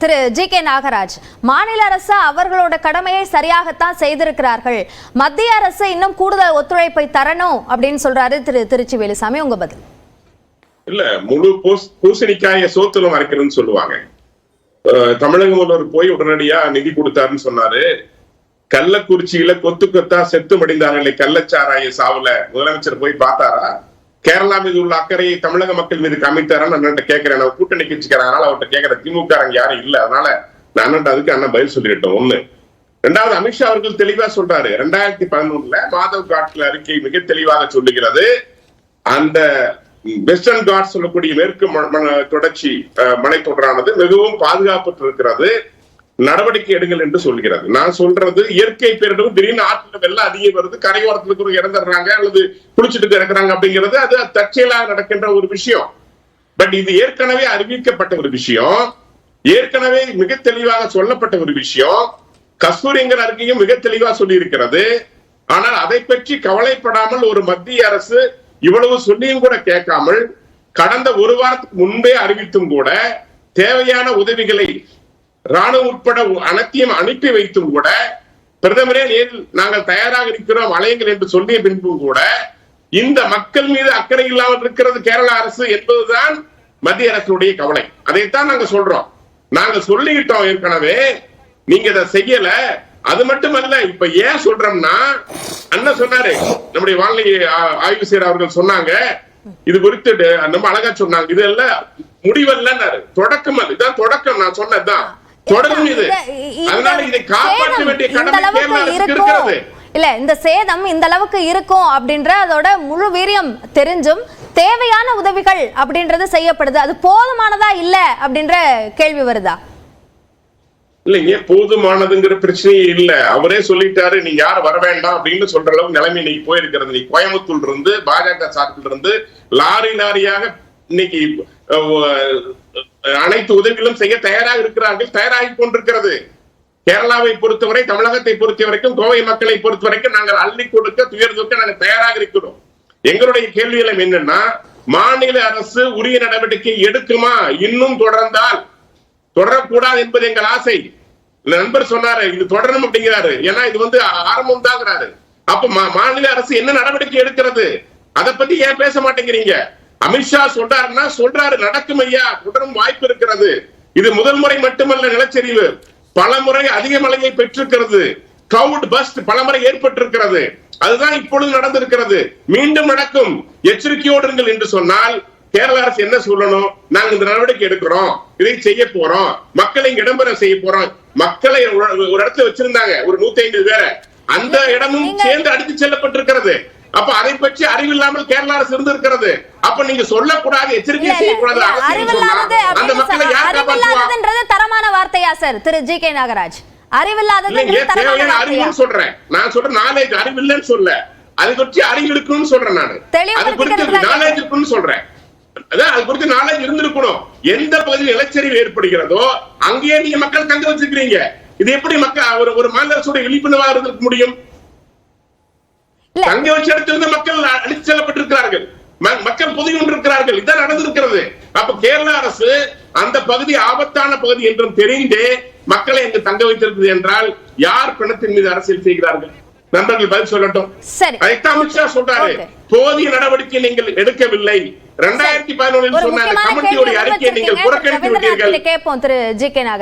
திரு G K. Nagaraj, மாநில அரசு அவர்களோட கடமையை சரியாகத்தான் செய்திருக்கிறார்கள். மத்திய அரசு இன்னும் கூடுதல் ஒத்துழைப்பை தரணும் அப்படின்னு சொல்றாரு திரு திருச்சி வேலுசாமி. உங்க பதில்? இல்ல, முழு பூசணிக்காய சோத்துல மறைக்கணும்னு சொல்லுவாங்க. தமிழக முதல்வர் போய் உடனடியா நிதி கொடுத்தாருன்னு சொன்னாரு. கள்ளக்குறிச்சியில கொத்து கொத்தா செத்து மடிந்தார்களே கள்ளச்சாராய சாவுல முதலமைச்சர் போய் பார்த்தாரா? கேரளா மீது உள்ள அக்கறையை தமிழக மக்கள் மீது காமித்தாரான்னு அண்ணன் கேட்கிறேன். நான் கூட்டணி கட்சிக்கிறேன், அதனால அவர்கிட்ட கேட்கிற திமுக யாரும் இல்ல, அதனால நான் அண்ணன் அதுக்கு அண்ணன் பதில் சொல்லிட்டோம். ஒண்ணு. ரெண்டாவது, அமித்ஷா அவர்கள் தெளிவா சொல்றாரு. 2011 மாதவ் காட்ல அறிக்கை மிக தெளிவாக சொல்லுகிறது. அந்த வெஸ்டர்ன் காட் சொல்லக்கூடிய மேற்கு தொடர்ச்சி மலைத்தொடரானது மிகவும் பாதுகாப்பு இருக்கிறது, நடவடிக்கை எடுங்கள் என்று சொல்கிறது. நான் சொல்றது இயற்கை பேரிடரும் திடீர்னு ஆற்றுல வெள்ளம் அதிகம் வருது, கரையோரத்துக்கு இறந்துடுறாங்க அல்லது குளிச்சுட்டு இறக்குறாங்க அப்படிங்கிறது அது தற்செயலாக நடக்கின்ற ஒரு விஷயம். பட் இது ஏற்கனவே அறிவிக்கப்பட்ட ஒரு விஷயம், ஏற்கனவே மிக தெளிவாக சொல்லப்பட்ட ஒரு விஷயம். கஸ்தூரிங்கிற அறிக்கையும் மிக தெளிவாக சொல்லி இருக்கிறது. ஆனால் அதை பற்றி கவலைப்படாமல் ஒரு மத்திய அரசு இவ்வளவு சொல்லியும் கூட கேட்காமல் கடந்த ஒரு வாரத்துக்கு முன்பே அறிவித்தும் கூட தேவையான உதவிகளை ராணுவம் உட்பட அனைத்தையும் அனுப்பி வைத்தும் கூட பிரதமரே நேரில் நாங்கள் தயாராக இருக்கிறோம் அலையுங்கள் என்று சொல்லிய பின்பும் கூட இந்த மக்கள் மீது அக்கறை இல்லாமல் இருக்கிறது கேரள அரசு என்பதுதான் மத்திய அரசுடைய கவலை. அதைத்தான் நாங்க சொல்றோம். நாங்க சொல்லிக்கிட்டோம் ஏற்கனவே, நீங்க இதை செய்யல. அது மட்டுமல்ல, இப்ப ஏன் சொல்றோம்னா, அண்ணன் சொன்னாரு, நம்முடைய வானிலை ஆய்வு செய்யற அவர்கள் சொன்னாங்க, இது குறித்து நம்ம அழகா சொன்னாங்க. இது எல்லாம் முடிவல்லன்னாரு. தொடக்கம், இதுதான் தொடக்கம். நான் சொன்னதுதான் தொடரும். இது அதனால இதை காப்பாற்ற வேண்டிய கடமை கேரள அரசுக்கு இருக்கிறது. இல்ல, இந்த சேதம் இந்த அளவுக்கு இருக்கும் அப்படின்ற அதோட முழு வீரியம் தெரிஞ்சும் தேவையான உதவிகள் அப்படின்றது செய்யப்படுது. அது போதுமானதா இல்ல அப்படின்ற கேள்வி வருதா? இல்லைங்க, போதுமானதுங்கிற பிரச்சனையே இல்ல. அவரே சொல்லிட்டாரு, நீங்க யாரும் வர வேண்டாம் அப்படின்னு சொல்ற அளவுக்கு நிலைமை இன்னைக்கு போயிருக்கிறது. நீ கோயம்புத்தூர்ல இருந்து பாஜக சார்பில் இருந்து லாரி லாரியாக இன்னைக்கு அனைத்து உதவிகளும் செய்ய தயாராக இருக்கிறார்கள், தயாராகி கொண்டிருக்கிறது. கேரளாவை பொறுத்தவரை, தமிழகத்தை பொறுத்த வரைக்கும், கோவை மக்களை பொறுத்த வரைக்கும் நாங்கள் அள்ளி கொடுக்க துயர் தூக்க நாங்கள் தயாராக இருக்கிறோம். எங்களுடைய கேள்விகளும் என்னன்னா, மாநில அரசு உரிய நடவடிக்கை எடுக்குமா? இன்னும் தொடர்ந்தால் தொடரக்கூடாது என்பது எங்கள் ஆசை. நண்பர் சொன்னாரு இது தொடரணும் அப்படிங்கிறாரு. ஏன்னா இது ஆரம்பம் தாங்கிறாரு. அப்ப மாநில அரசு என்ன நடவடிக்கை எடுக்கிறது? அதை பத்தி ஏன் பேச மாட்டேங்கிறீங்க? அமித்ஷா சொல்றாருன்னா சொல்றாரு, நடக்கும் ஐயா, தொடரும் வாய்ப்பு இருக்கிறது. இது முதல் முறை மட்டுமல்ல, நிலச்சரிவு பல முறை அதிக மழையை பெற்றிருக்கிறது. கிளவுட் பஸ்ட் பல முறை ஏற்பட்டிருக்கிறது. அதுதான் இப்பொழுது நடந்திருக்கிறது, மீண்டும் நடக்கும். எச்சரிக்கையோடு இருங்கள் என்று சொன்னால் கேரள அரசு என்ன சொல்லணும்? நாங்க இந்த நடவடிக்கை எடுக்கிறோம், இதை செய்ய போறோம், மக்களை இடம்பெற செய்ய போறோம். மக்களை ஒரு இடத்துல வச்சிருந்தாங்க, ஒரு 150 பேரை, அந்த இடமும் சேர்ந்து அடித்து செல்லப்பட்டிருக்கிறது. அப்ப அதை பற்றி அறிவில்லாமல் கேரள அரசு இருந்திருக்கிறது. அப்ப நீங்க சொல்லக்கூடாது, எச்சரிக்கை செய்யக்கூடாது. அந்த மக்களை யார் காப்பாற்றுவா? தரமான வார்த்தையா சார் திரு ஜி.கே. நாகராஜ்? அறிவில்லாதது தேவையான அறிவுன்னு சொல்றேன். நான் சொல்றேன் நாலேஜ், அறிவில்லைன்னு சொல்ல, அதை பற்றி அறிவு இருக்கணும்னு சொல்றேன். நான் அது குறித்து நாலேஜ் இருக்குன்னு சொல்றேன். அதான் அது குறித்து நாலேஜ் இருந்திருக்கணும். எந்த பகுதியில் நிலச்சரிவு ஏற்படுகிறதோ அங்கேயே நீங்க மக்கள் தங்க வச்சிருக்கீங்க. இது எப்படி மக்கள் ஒரு மாநில அரசோட விழிப்புணர்வாக இருக்க முடியும்? தங்க வச்ச இடத்திலிருந்து மக்கள் அடித்து செல்லப்பட்டிருக்கிறார்கள், மக்கள் பொதுகி கொண்டிருக்கிறார்கள். இதான் நடந்திருக்கிறது. அப்ப கேரள அரசு அந்த பகுதி ஆபத்தான பகுதி என்றும் தெரிந்தே மக்களை அங்கு தங்க வைத்திருக்கிறது என்றால் யார் பிணத்தின் மீது அரசியல் செய்கிறார்கள்? நண்பர்கள் பதில் சொல்லட்டும். அதைத்தான் அமித்ஷா சொல்றாரு, போதிய நடவடிக்கை நீங்கள் எடுக்கவில்லை. 2011 சொன்ன கமிட்டியோட அறிக்கையை நீங்கள் புறக்கணித்து விட்டீர்கள். கேட்போம் திரு ஜி.கே. நாகராஜ்.